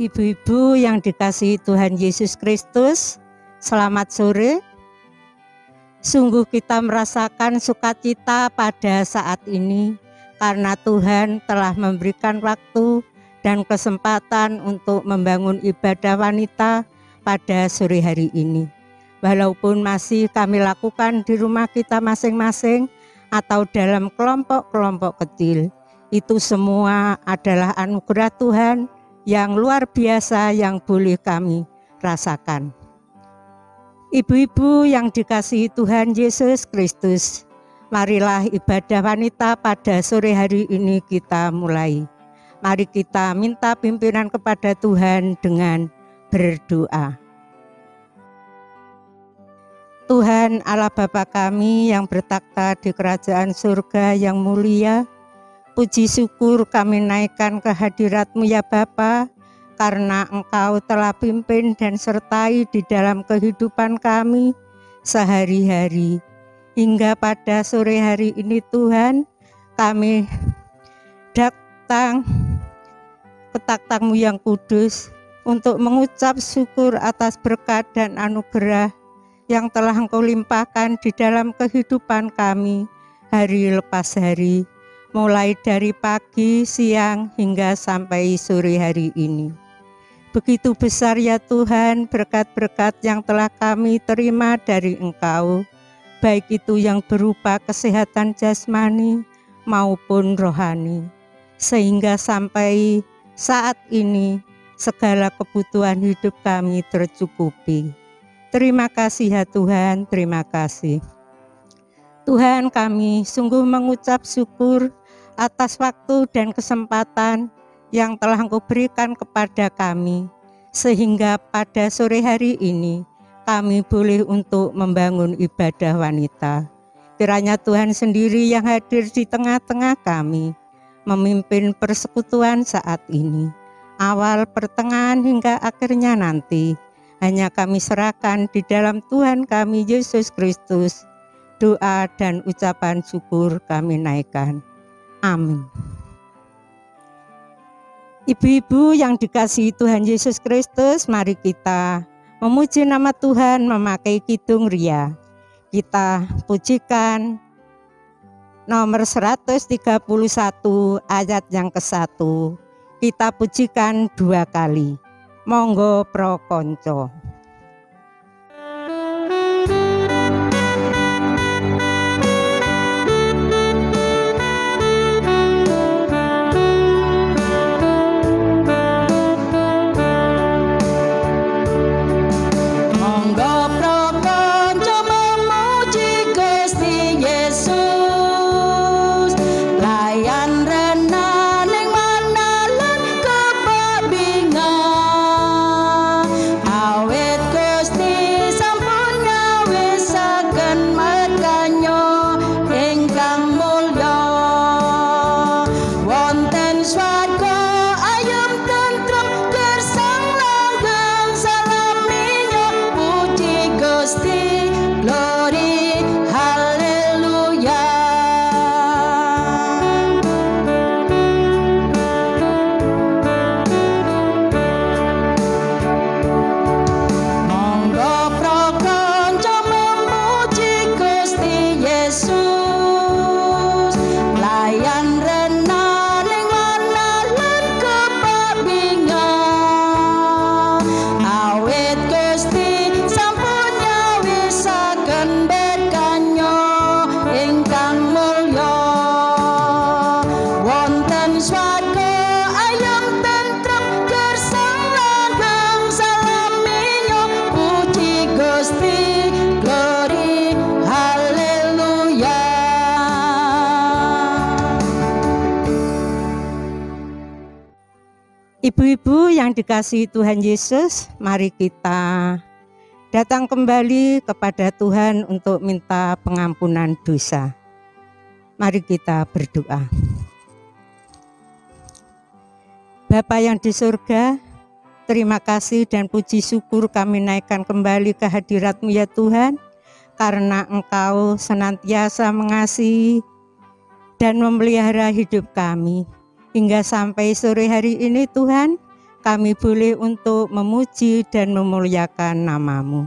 Ibu-ibu yang dikasihi Tuhan Yesus Kristus, selamat sore. Sungguh kita merasakan sukacita pada saat ini karena Tuhan telah memberikan waktu dan kesempatan untuk membangun ibadah wanita pada sore hari ini. Walaupun masih kami lakukan di rumah kita masing-masing atau dalam kelompok-kelompok kecil, itu semua adalah anugerah Tuhan yang luar biasa yang boleh kami rasakan. Ibu-ibu yang dikasihi Tuhan Yesus Kristus, marilah ibadah wanita pada sore hari ini kita mulai. Mari kita minta pimpinan kepada Tuhan dengan berdoa. Tuhan Allah Bapa kami yang bertakhta di kerajaan surga yang mulia, puji syukur kami naikkan ke hadirat-Mu ya Bapa, karena Engkau telah pimpin dan sertai di dalam kehidupan kami sehari-hari. Hingga pada sore hari ini Tuhan, kami datang ke takhta-Mu yang kudus untuk mengucap syukur atas berkat dan anugerah yang telah Engkau limpahkan di dalam kehidupan kami hari lepas hari, mulai dari pagi, siang, hingga sampai sore hari ini. Begitu besar ya Tuhan berkat-berkat yang telah kami terima dari Engkau, baik itu yang berupa kesehatan jasmani maupun rohani, sehingga sampai saat ini segala kebutuhan hidup kami tercukupi. Terima kasih ya Tuhan, terima kasih. Tuhan, kami sungguh mengucap syukur atas waktu dan kesempatan yang telah Engkau berikan kepada kami, sehingga pada sore hari ini kami boleh untuk membangun ibadah wanita. Kiranya Tuhan sendiri yang hadir di tengah-tengah kami, memimpin persekutuan saat ini, awal, pertengahan, hingga akhirnya nanti. Hanya kami serahkan di dalam Tuhan kami Yesus Kristus. Doa dan ucapan syukur kami naikkan. Amin. Ibu-ibu yang dikasihi Tuhan Yesus Kristus, mari kita memuji nama Tuhan memakai kidung ria. Kita pujikan nomor 131 ayat yang ke-1. Kita pujikan 2 kali. Monggo prokonco. Ibu-ibu yang dikasihi Tuhan Yesus, mari kita datang kembali kepada Tuhan untuk minta pengampunan dosa. Mari kita berdoa. Bapa yang di surga, terima kasih dan puji syukur kami naikkan kembali ke hadirat-Mu ya Tuhan, karena Engkau senantiasa mengasihi dan memelihara hidup kami. Hingga sampai sore hari ini Tuhan, kami boleh untuk memuji dan memuliakan nama-Mu.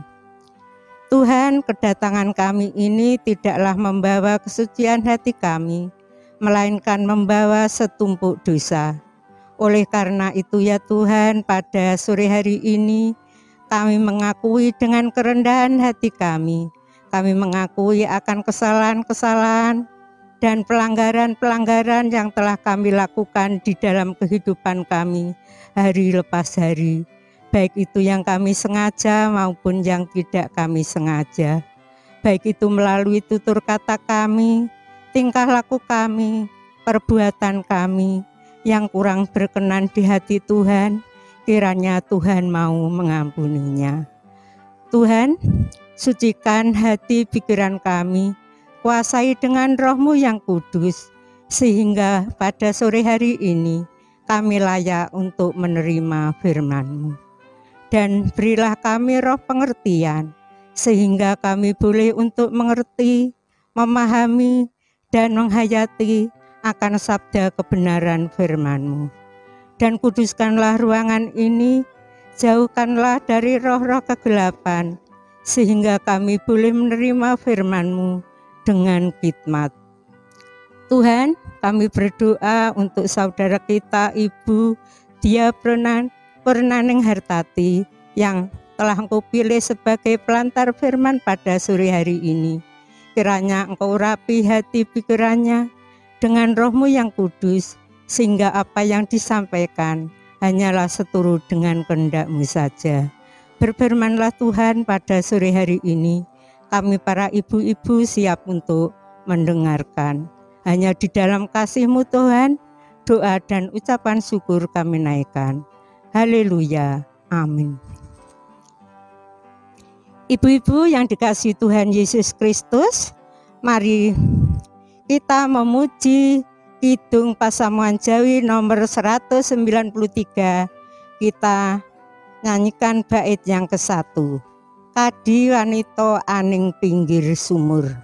Tuhan, kedatangan kami ini tidaklah membawa kesucian hati kami, melainkan membawa setumpuk dosa. Oleh karena itu ya Tuhan, pada sore hari ini kami mengakui dengan kerendahan hati kami. Kami mengakui akan kesalahan-kesalahan dan pelanggaran-pelanggaran yang telah kami lakukan di dalam kehidupan kami hari lepas hari, baik itu yang kami sengaja maupun yang tidak kami sengaja, baik itu melalui tutur kata kami, tingkah laku kami, perbuatan kami yang kurang berkenan di hati Tuhan. Kiranya Tuhan mau mengampuninya. Tuhan, sucikan hati pikiran kami, kuasai dengan Roh-Mu yang kudus, sehingga pada sore hari ini kami layak untuk menerima firman-Mu. Dan berilah kami roh pengertian, sehingga kami boleh untuk mengerti, memahami, dan menghayati akan sabda kebenaran firman-Mu. Dan kuduskanlah ruangan ini, jauhkanlah dari roh-roh kegelapan, sehingga kami boleh menerima firman-Mu dengan khidmat. Tuhan, kami berdoa untuk saudara kita, Ibu Dia Pernaning Hartati, yang telah Engkau pilih sebagai pelantar firman pada sore hari ini. Kiranya Engkau urapi hati pikirannya dengan Roh-Mu yang kudus, sehingga apa yang disampaikan hanyalah seturut dengan kehendak-Mu saja. Berfirmanlah Tuhan pada sore hari ini, kami para ibu-ibu siap untuk mendengarkan. Hanya di dalam kasih-Mu Tuhan, doa dan ucapan syukur kami naikkan. Haleluya, amin. Ibu-ibu yang dikasihi Tuhan Yesus Kristus, mari kita memuji Kidung Pasamuan Jawi nomor 193. Kita nyanyikan bait yang ke-1. Kadi wanita aning pinggir sumur.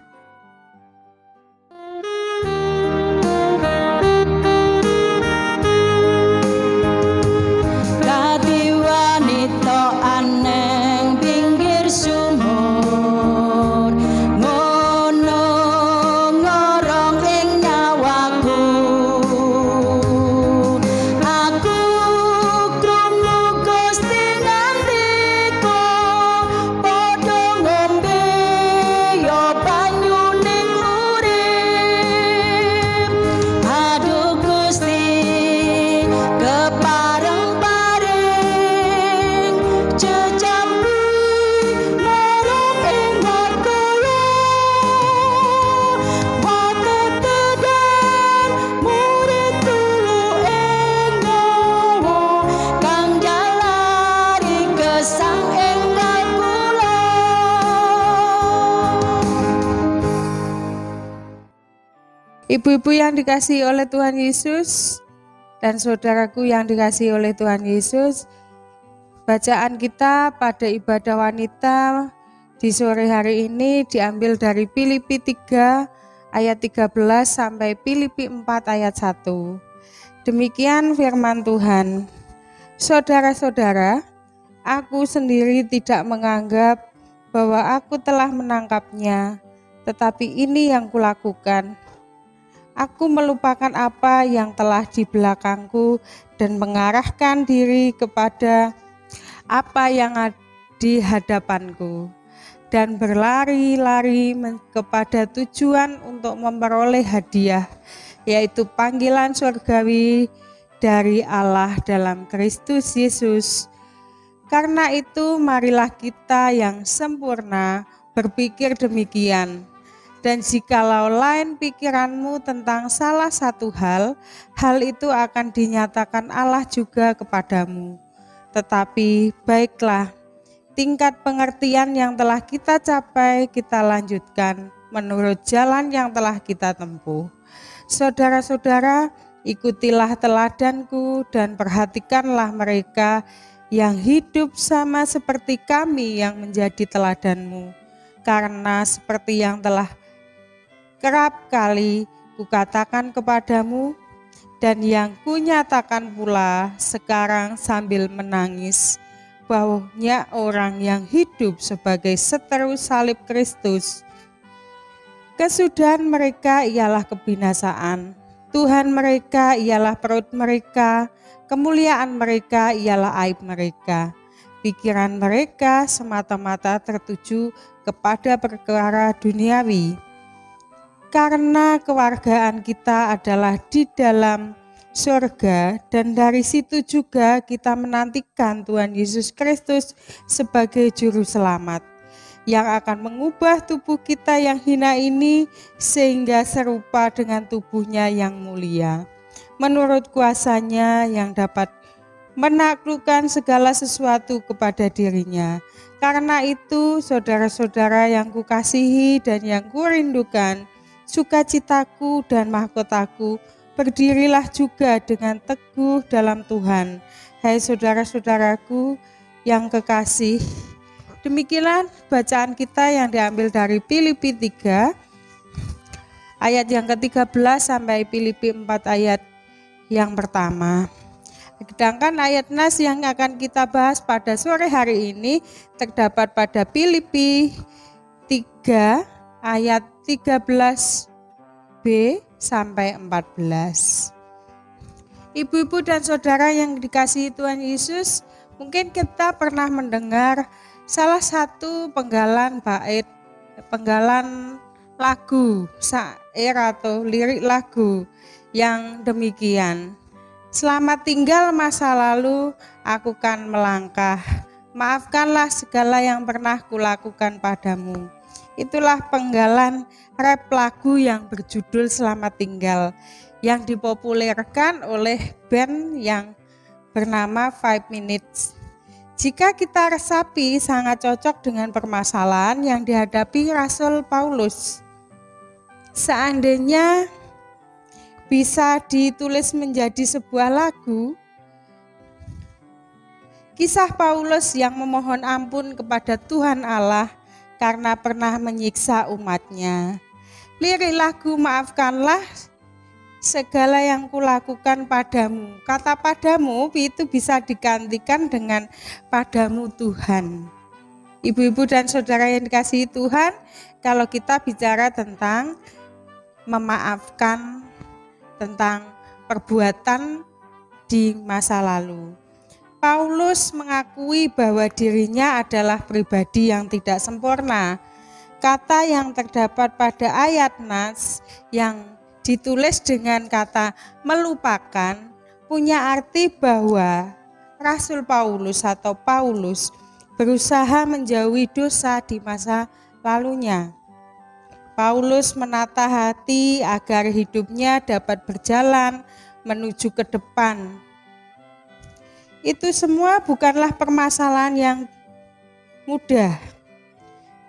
Ibu-ibu yang dikasihi oleh Tuhan Yesus dan saudaraku yang dikasihi oleh Tuhan Yesus, bacaan kita pada ibadah wanita di sore hari ini diambil dari Filipi 3 ayat 13 sampai Filipi 4 ayat 1. Demikian firman Tuhan. Saudara-saudara, aku sendiri tidak menganggap bahwa aku telah menangkapnya, tetapi ini yang kulakukan. Aku melupakan apa yang telah di belakangku dan mengarahkan diri kepada apa yang di hadapanku, dan berlari-lari kepada tujuan untuk memperoleh hadiah, yaitu panggilan surgawi dari Allah dalam Kristus Yesus. Karena itu marilah kita yang sempurna berpikir demikian. Dan jikalau lain pikiranmu tentang salah satu hal itu akan dinyatakan Allah juga kepadamu. Tetapi baiklah, tingkat pengertian yang telah kita capai kita lanjutkan menurut jalan yang telah kita tempuh. Saudara-saudara, ikutilah teladanku dan perhatikanlah mereka yang hidup sama seperti kami yang menjadi teladanmu. Karena seperti yang telah kerap kali kukatakan kepadamu, Dan yang kunyatakan pula sekarang sambil menangis, bahwa orang yang hidup sebagai seteru salib Kristus, kesudahan mereka ialah kebinasaan, Tuhan mereka ialah perut mereka, kemuliaan mereka ialah aib mereka. Pikiran mereka semata-mata tertuju kepada perkara duniawi. Karena kewargaan kita adalah di dalam surga, dan dari situ juga kita menantikan Tuhan Yesus Kristus sebagai juru selamat, yang akan mengubah tubuh kita yang hina ini sehingga serupa dengan tubuhnya yang mulia, menurut kuasanya yang dapat menaklukkan segala sesuatu kepada dirinya. Karena itu, saudara-saudara yang kukasihi dan yang kurindukan, sukacitaku dan mahkotaku, berdirilah juga dengan teguh dalam Tuhan. Hai saudara-saudaraku yang kekasih, demikianlah bacaan kita yang diambil dari Filipi 3 ayat yang ke-13 sampai Filipi 4 ayat yang pertama. Sedangkan ayat nas yang akan kita bahas pada sore hari ini terdapat pada Filipi 3 ayat 13b sampai 14. Ibu-ibu dan saudara yang dikasihi Tuhan Yesus, mungkin kita pernah mendengar salah satu penggalan lagu, syair atau lirik lagu yang demikian. Selamat tinggal masa lalu, aku kan melangkah, maafkanlah segala yang pernah kulakukan padamu. Itulah penggalan rap lagu yang berjudul Selamat Tinggal, yang dipopulerkan oleh band yang bernama 5 Minutes. Jika kita resapi, sangat cocok dengan permasalahan yang dihadapi Rasul Paulus. Seandainya bisa ditulis menjadi sebuah lagu, kisah Paulus yang memohon ampun kepada Tuhan Allah karena pernah menyiksa umatnya. Lirik lagu maafkanlah segala yang kulakukan padamu. Kata padamu itu bisa digantikan dengan padamu Tuhan. Ibu-ibu dan saudara yang dikasihi Tuhan, kalau kita bicara tentang memaafkan, tentang perbuatan di masa lalu, Paulus mengakui bahwa dirinya adalah pribadi yang tidak sempurna. Kata yang terdapat pada ayat nas yang ditulis dengan kata melupakan punya arti bahwa Rasul Paulus atau Paulus berusaha menjauhi dosa di masa lalunya. Paulus menata hati agar hidupnya dapat berjalan menuju ke depan. Itu semua bukanlah permasalahan yang mudah.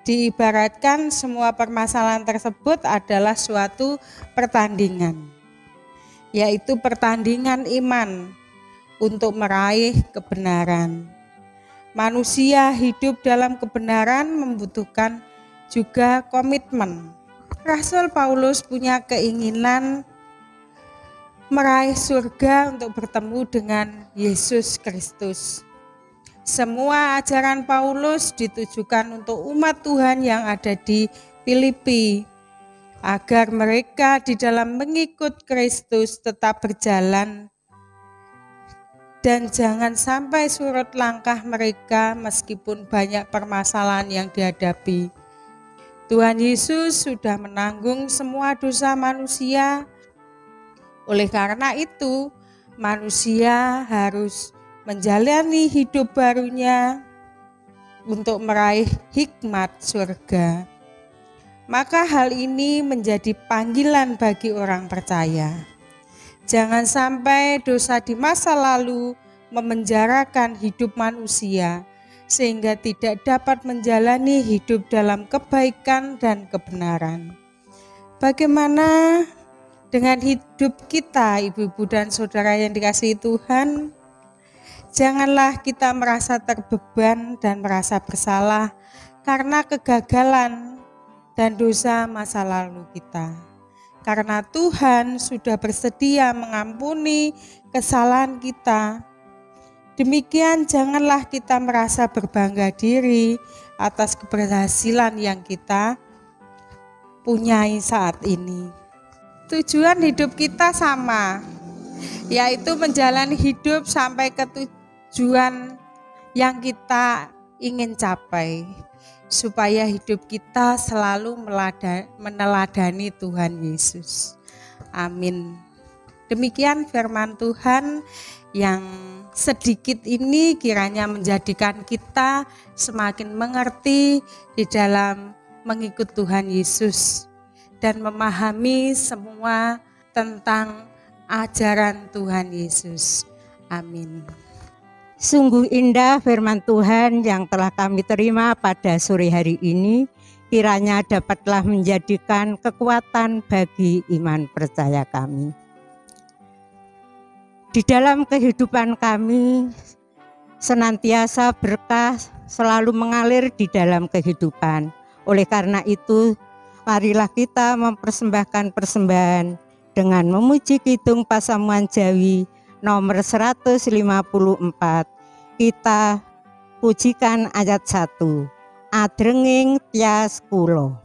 Diibaratkan semua permasalahan tersebut adalah suatu pertandingan, yaitu pertandingan iman untuk meraih kebenaran. Manusia hidup dalam kebenaran membutuhkan juga komitmen. Rasul Paulus punya keinginan meraih surga untuk bertemu dengan Yesus Kristus. Semua ajaran Paulus ditujukan untuk umat Tuhan yang ada di Filipi, agar mereka di dalam mengikut Kristus tetap berjalan dan jangan sampai surut langkah mereka meskipun banyak permasalahan yang dihadapi. Tuhan Yesus sudah menanggung semua dosa manusia. Oleh karena itu, manusia harus menjalani hidup barunya untuk meraih hikmat surga. Maka hal ini menjadi panggilan bagi orang percaya. Jangan sampai dosa di masa lalu memenjarakan hidup manusia sehingga tidak dapat menjalani hidup dalam kebaikan dan kebenaran. Bagaimana dengan hidup kita, ibu-ibu dan saudara yang dikasihi Tuhan? Janganlah kita merasa terbeban dan merasa bersalah karena kegagalan dan dosa masa lalu kita. karena Tuhan sudah bersedia mengampuni kesalahan kita. Demikian janganlah kita merasa berbangga diri atas keberhasilan yang kita punyai saat ini. Tujuan hidup kita sama, yaitu menjalani hidup sampai ke tujuan yang kita ingin capai, supaya hidup kita selalu meneladani Tuhan Yesus. Amin. Demikian firman Tuhan yang sedikit ini kiranya menjadikan kita semakin mengerti di dalam mengikut Tuhan Yesus dan memahami semua tentang ajaran Tuhan Yesus. Amin. Sungguh indah firman Tuhan yang telah kami terima pada sore hari ini, kiranya dapatlah menjadikan kekuatan bagi iman percaya kami. Di dalam kehidupan kami, senantiasa berkah selalu mengalir di dalam kehidupan. Oleh karena itu, marilah kita mempersembahkan persembahan dengan memuji Kidung Pasamuan Jawi nomor 154. Kita pujikan ayat 1. Adrenging tias kulo.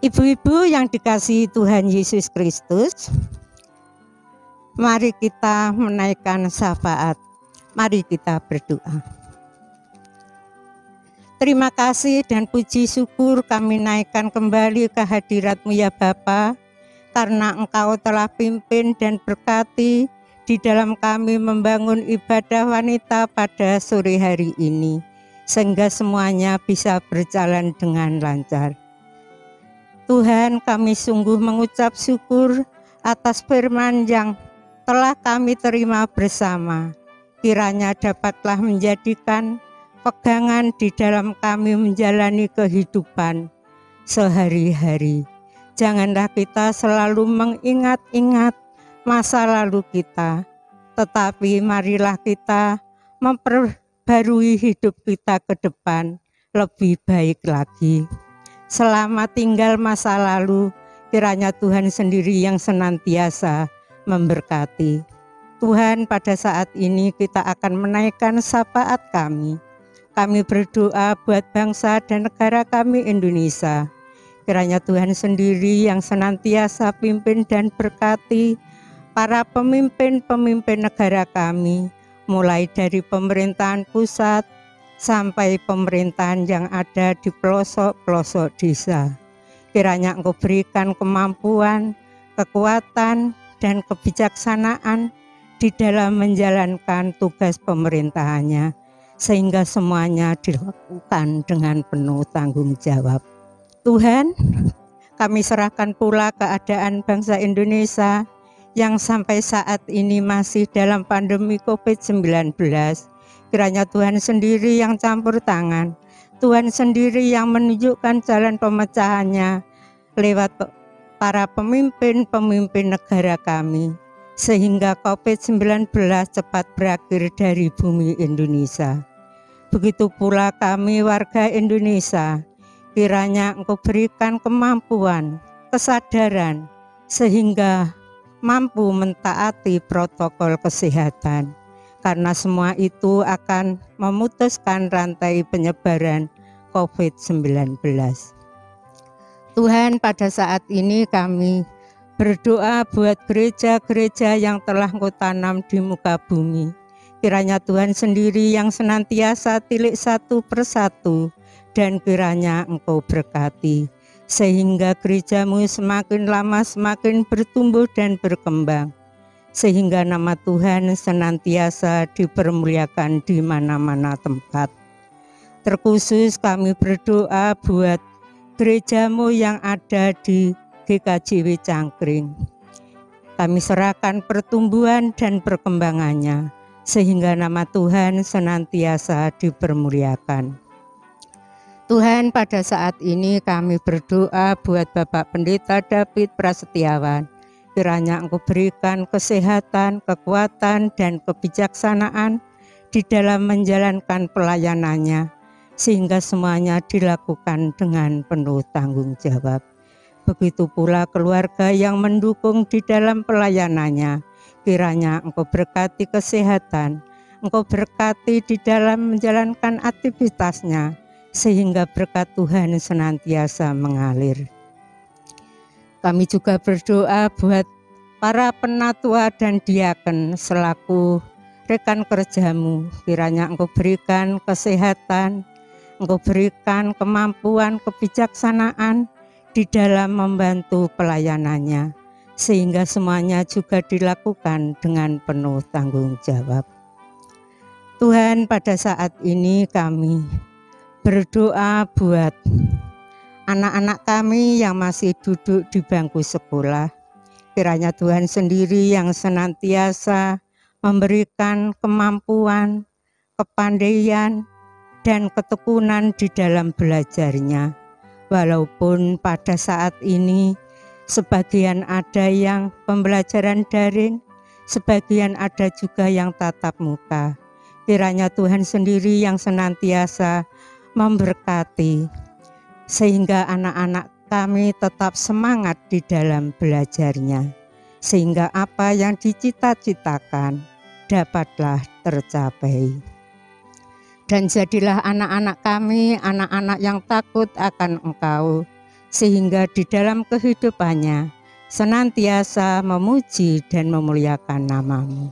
Ibu-ibu yang dikasihi Tuhan Yesus Kristus, mari kita menaikkan syafaat. Mari kita berdoa. Terima kasih dan puji syukur kami naikkan kembali ke hadirat-Mu ya Bapa, karena Engkau telah pimpin dan berkati di dalam kami membangun ibadah wanita pada sore hari ini, sehingga semuanya bisa berjalan dengan lancar. Tuhan, kami sungguh mengucap syukur atas firman yang telah kami terima bersama. Kiranya dapatlah menjadikan pegangan di dalam kami menjalani kehidupan sehari-hari. Janganlah kita selalu mengingat-ingat masa lalu kita, tetapi marilah kita memperbarui hidup kita ke depan lebih baik lagi. Selamat tinggal masa lalu, kiranya Tuhan sendiri yang senantiasa memberkati. Tuhan, pada saat ini kita akan menaikkan syafaat kami. Kami berdoa buat bangsa dan negara kami Indonesia. Kiranya Tuhan sendiri yang senantiasa pimpin dan berkati para pemimpin-pemimpin negara kami, mulai dari pemerintahan pusat sampai pemerintahan yang ada di pelosok-pelosok desa. Kiranya Engkau berikan kemampuan, kekuatan, dan kebijaksanaan di dalam menjalankan tugas pemerintahannya, sehingga semuanya dilakukan dengan penuh tanggung jawab. Tuhan, kami serahkan pula keadaan bangsa Indonesia yang sampai saat ini masih dalam pandemi COVID-19. Kiranya Tuhan sendiri yang campur tangan, Tuhan sendiri yang menunjukkan jalan pemecahannya lewat para pemimpin-pemimpin negara kami, sehingga COVID-19 cepat berakhir dari bumi Indonesia. Begitu pula kami warga Indonesia, kiranya Engkau berikan kemampuan, kesadaran, sehingga mampu mentaati protokol kesehatan. Karena semua itu akan memutuskan rantai penyebaran COVID-19. Tuhan, pada saat ini kami berdoa buat gereja-gereja yang telah Engkau tanam di muka bumi. Kiranya Tuhan sendiri yang senantiasa tilik satu persatu, dan kiranya Engkau berkati, sehingga gerejamu semakin lama semakin bertumbuh dan berkembang, sehingga nama Tuhan senantiasa dipermuliakan di mana-mana tempat. Terkhusus kami berdoa buat gerejamu yang ada di GKJW Cangkring. Kami serahkan pertumbuhan dan perkembangannya, sehingga nama Tuhan senantiasa dipermuliakan. Tuhan, pada saat ini kami berdoa buat Bapak Pendeta David Prasetyawan. Kiranya Engkau berikan kesehatan, kekuatan, dan kebijaksanaan di dalam menjalankan pelayanannya, sehingga semuanya dilakukan dengan penuh tanggung jawab. Begitu pula keluarga yang mendukung di dalam pelayanannya. Kiranya Engkau berkati kesehatan, Engkau berkati di dalam menjalankan aktivitasnya, sehingga berkat Tuhan senantiasa mengalir. Kami juga berdoa buat para penatua dan diaken selaku rekan kerjamu. Kiranya Engkau berikan kesehatan, Engkau berikan kemampuan, kebijaksanaan di dalam membantu pelayanannya, sehingga semuanya juga dilakukan dengan penuh tanggung jawab. Tuhan, pada saat ini kami berdoa buat anak-anak kami yang masih duduk di bangku sekolah. Kiranya Tuhan sendiri yang senantiasa memberikan kemampuan, kepandaian, dan ketekunan di dalam belajarnya. Walaupun pada saat ini sebagian ada yang pembelajaran daring, sebagian ada juga yang tatap muka. Kiranya Tuhan sendiri yang senantiasa memberkati, sehingga anak-anak kami tetap semangat di dalam belajarnya, sehingga apa yang dicita-citakan dapatlah tercapai. Dan jadilah anak-anak kami anak-anak yang takut akan Engkau, sehingga di dalam kehidupannya senantiasa memuji dan memuliakan nama-Mu.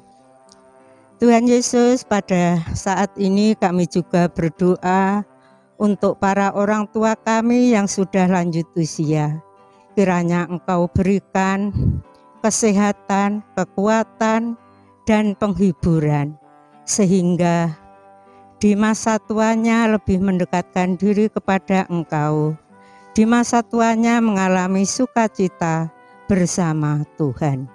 Tuhan Yesus, pada saat ini kami juga berdoa untuk para orang tua kami yang sudah lanjut usia. Kiranya Engkau berikan kesehatan, kekuatan, dan penghiburan, sehingga di masa tuanya lebih mendekatkan diri kepada Engkau. Di masa tuanya mengalami sukacita bersama Tuhan.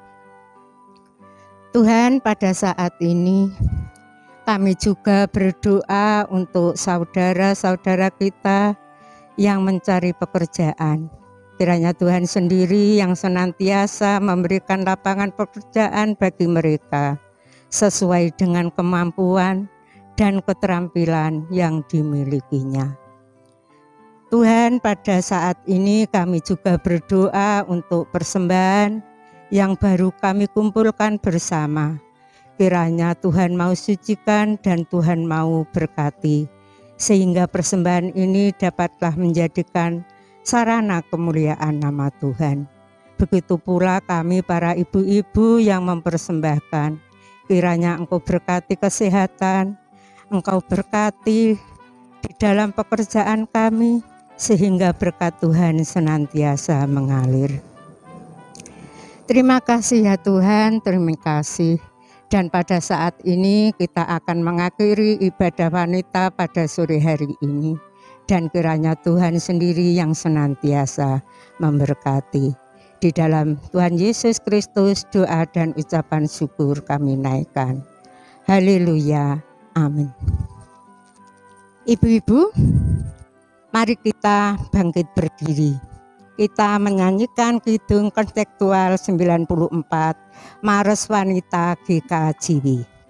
Tuhan, pada saat ini kami juga berdoa untuk saudara-saudara kita yang mencari pekerjaan. Kiranya Tuhan sendiri yang senantiasa memberikan lapangan pekerjaan bagi mereka sesuai dengan kemampuan dan keterampilan yang dimilikinya. Tuhan, pada saat ini kami juga berdoa untuk persembahan yang baru kami kumpulkan bersama. Kiranya Tuhan mau sucikan dan Tuhan mau berkati, sehingga persembahan ini dapatlah menjadikan sarana kemuliaan nama Tuhan. Begitu pula kami para ibu-ibu yang mempersembahkan. Kiranya Engkau berkati kesehatan, Engkau berkati di dalam pekerjaan kami, sehingga berkat Tuhan senantiasa mengalir. Terima kasih ya Tuhan, terima kasih. Dan pada saat ini kita akan mengakhiri ibadah wanita pada sore hari ini. Dan kiranya Tuhan sendiri yang senantiasa memberkati. Di dalam Tuhan Yesus Kristus doa dan ucapan syukur kami naikkan. Haleluya. Amin. Ibu-ibu, mari kita bangkit berdiri. Kita menyanyikan kidung kontekstual 94 Maros Wanita GKJW.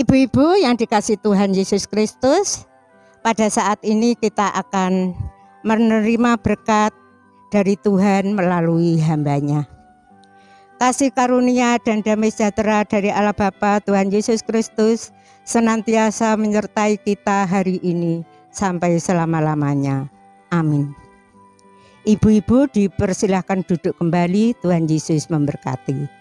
Ibu-ibu yang dikasihi Tuhan Yesus Kristus, pada saat ini kita akan menerima berkat dari Tuhan melalui hamba-Nya. Kasih karunia dan damai sejahtera dari Allah Bapa Tuhan Yesus Kristus senantiasa menyertai kita hari ini sampai selama-lamanya. Amin. Ibu-ibu dipersilahkan duduk kembali, Tuhan Yesus memberkati.